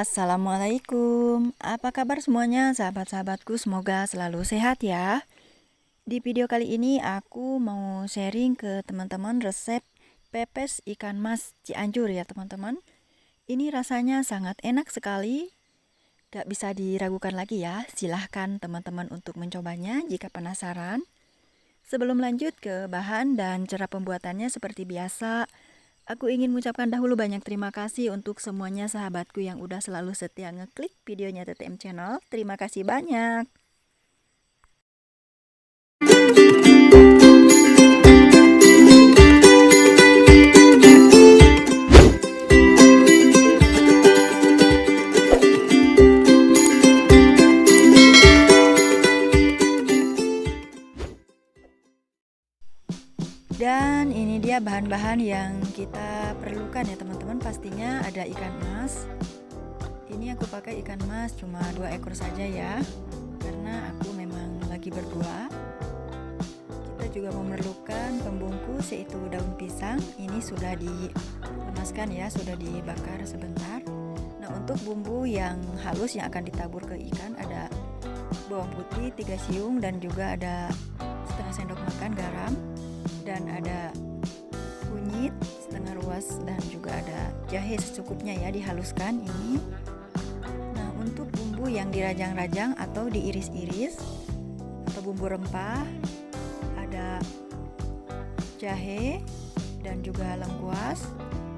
Assalamualaikum. Apa kabar semuanya sahabat-sahabatku? Semoga selalu sehat ya. Di video kali ini aku mau sharing ke teman-teman resep pepes ikan mas Cianjur ya teman-teman. Ini rasanya sangat enak sekali. Gak bisa diragukan lagi ya. Silahkan teman-teman untuk mencobanya jika penasaran. Sebelum lanjut ke bahan dan cara pembuatannya seperti biasa, aku ingin mengucapkan dahulu banyak terima kasih untuk semuanya sahabatku yang udah selalu setia ngeklik videonya TTM Channel. Terima kasih banyak. Dan ini dia bahan-bahan yang kita perlukan ya teman-teman. Pastinya ada ikan mas. Ini aku pakai ikan mas cuma 2 ekor saja ya, karena aku memang lagi berdua. Kita juga memerlukan pembungkus yaitu daun pisang. Ini sudah dilemaskan ya, sudah dibakar sebentar. Nah, untuk bumbu yang halus yang akan ditabur ke ikan ada bawang putih 3 siung dan juga ada setengah sendok makan garam, dan ada kunyit setengah ruas dan juga ada jahe secukupnya ya, dihaluskan ini. Nah, untuk bumbu yang dirajang-rajang atau diiris-iris atau bumbu rempah ada jahe dan juga lengkuas.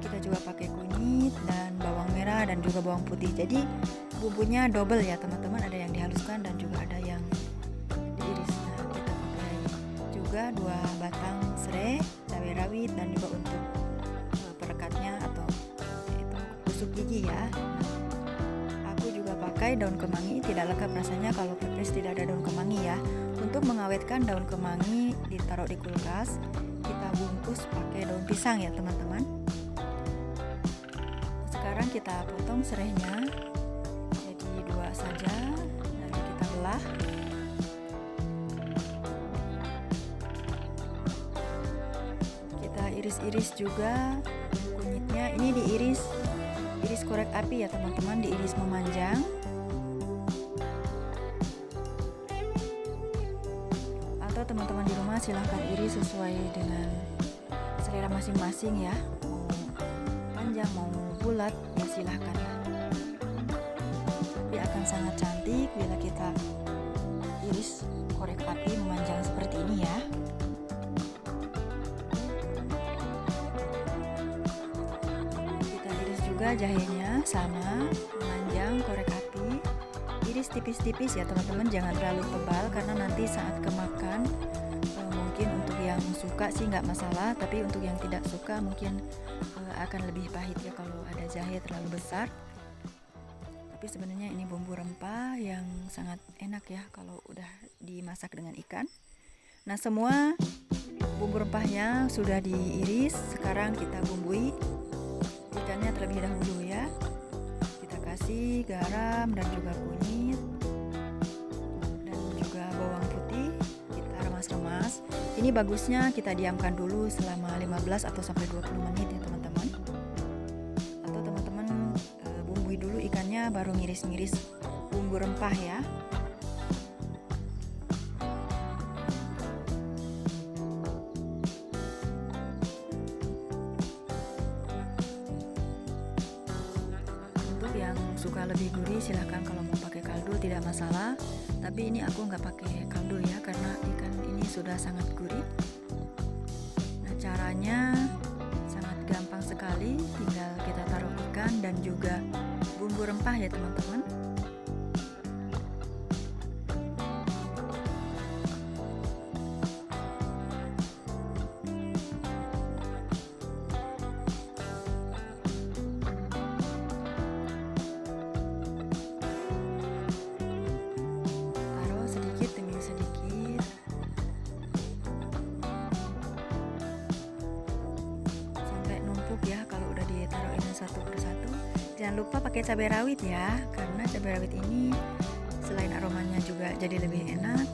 Kita juga pakai kunyit dan bawang merah dan juga bawang putih. Jadi bumbunya double ya teman-teman, ada yang dihaluskan dan juga ada yang diiris. Nah, kita pakai juga 2 batang serai, cabai rawit dan juga untuk perekatnya atau itu tusuk gigi ya. Nah, aku juga pakai daun kemangi, tidak lengkap rasanya kalau pepes tidak ada daun kemangi ya. Untuk mengawetkan daun kemangi ditaruh di kulkas, kita bungkus pakai daun pisang ya teman-teman. Sekarang kita potong serainya jadi 2 saja dan kita belah. Kita iris-iris juga kunyitnya. Ini diiris korek api ya teman-teman, diiris memanjang. Atau teman-teman di rumah silahkan iris sesuai dengan selera masing-masing ya. Mau panjang mau bulat ya silahkan. Tapi akan sangat cantik bila kita iris korek api memanjang seperti ini ya. Kita iris juga jahenya sama memanjang korek api. Iris tipis-tipis ya teman-teman, jangan terlalu tebal karena nanti saat kemakan mungkin untuk yang suka sih nggak masalah, tapi untuk yang tidak suka mungkin akan lebih pahit ya kalau ada jahe terlalu besar. Tapi sebenarnya ini bumbu rempah yang sangat enak ya kalau udah dimasak dengan ikan. Nah, semua bumbu rempahnya sudah diiris. Sekarang kita bumbui ikannya terlebih dahulu ya. Kita kasih garam dan juga kunyit dan juga bawang putih. Kita remas-remas. Ini bagusnya kita diamkan dulu selama 15 atau sampai 20 menit ya teman-teman. Atau teman-teman bumbui dulu ikannya baru ngiris-ngiris bumbu rempah ya. Untuk yang suka lebih gurih silahkan, kalau mau pakai kaldu tidak masalah. Tapi ini aku nggak pakai kaldu ya karena ikan ini sudah sangat gurih. Nah, caranya sangat gampang sekali, tinggal kita taruh ikan dan juga bumbu rempah ya teman-teman. Taruh sedikit demi sedikit. Sampai numpuk ya kalau udah ditaruhin satu persatu. Jangan lupa pakai cabai rawit ya, karena cabai rawit ini selain aromanya juga jadi lebih enak,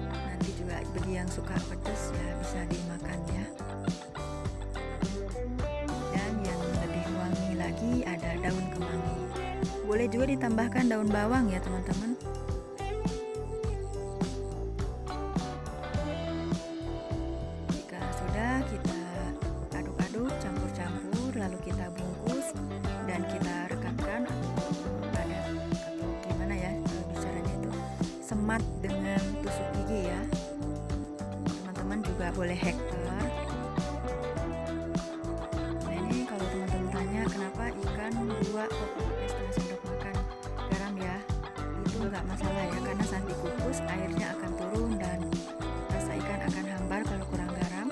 nanti juga bagi yang suka pedas ya bisa dimakan ya. Dan yang lebih wangi lagi ada daun kemangi. Boleh juga ditambahkan daun bawang ya teman-teman. Jika sudah, kita aduk-aduk, campur-campur, lalu kita bungkus dan kita rekatkan atau gimana ya bicaranya itu, semat dengan tusuk gigi ya. Teman-teman juga boleh hektar. Nah ini kalau teman-teman tanya kenapa ikan 2 kok pakai setengah sendok makan garam ya, itu nggak masalah ya, karena saat dikukus airnya akan turun dan rasa ikan akan hambar kalau kurang garam.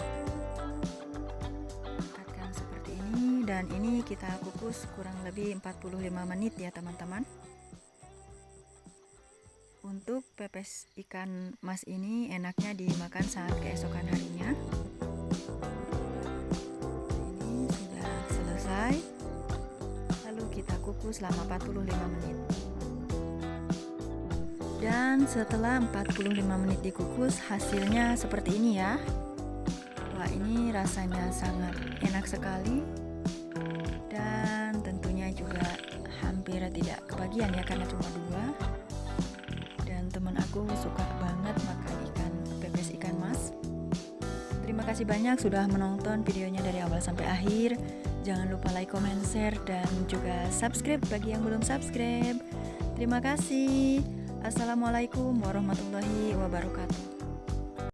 Rekatkan seperti ini, dan ini kita kukus kurang lebih 45 menit ya teman-teman. Untuk pepes ikan mas ini enaknya dimakan saat keesokan harinya. Ini sudah selesai. Lalu kita kukus selama 45 menit. Dan setelah 45 menit dikukus, hasilnya seperti ini ya. Wah, ini rasanya sangat enak sekali. Dan tentunya juga hampir tidak kebagian ya, karena cuma 2. Teman aku suka banget makan pepes ikan mas. Terima kasih banyak sudah menonton videonya dari awal sampai akhir. Jangan lupa like, comment, share, dan juga subscribe bagi yang belum subscribe. Terima kasih. Assalamualaikum warahmatullahi wabarakatuh.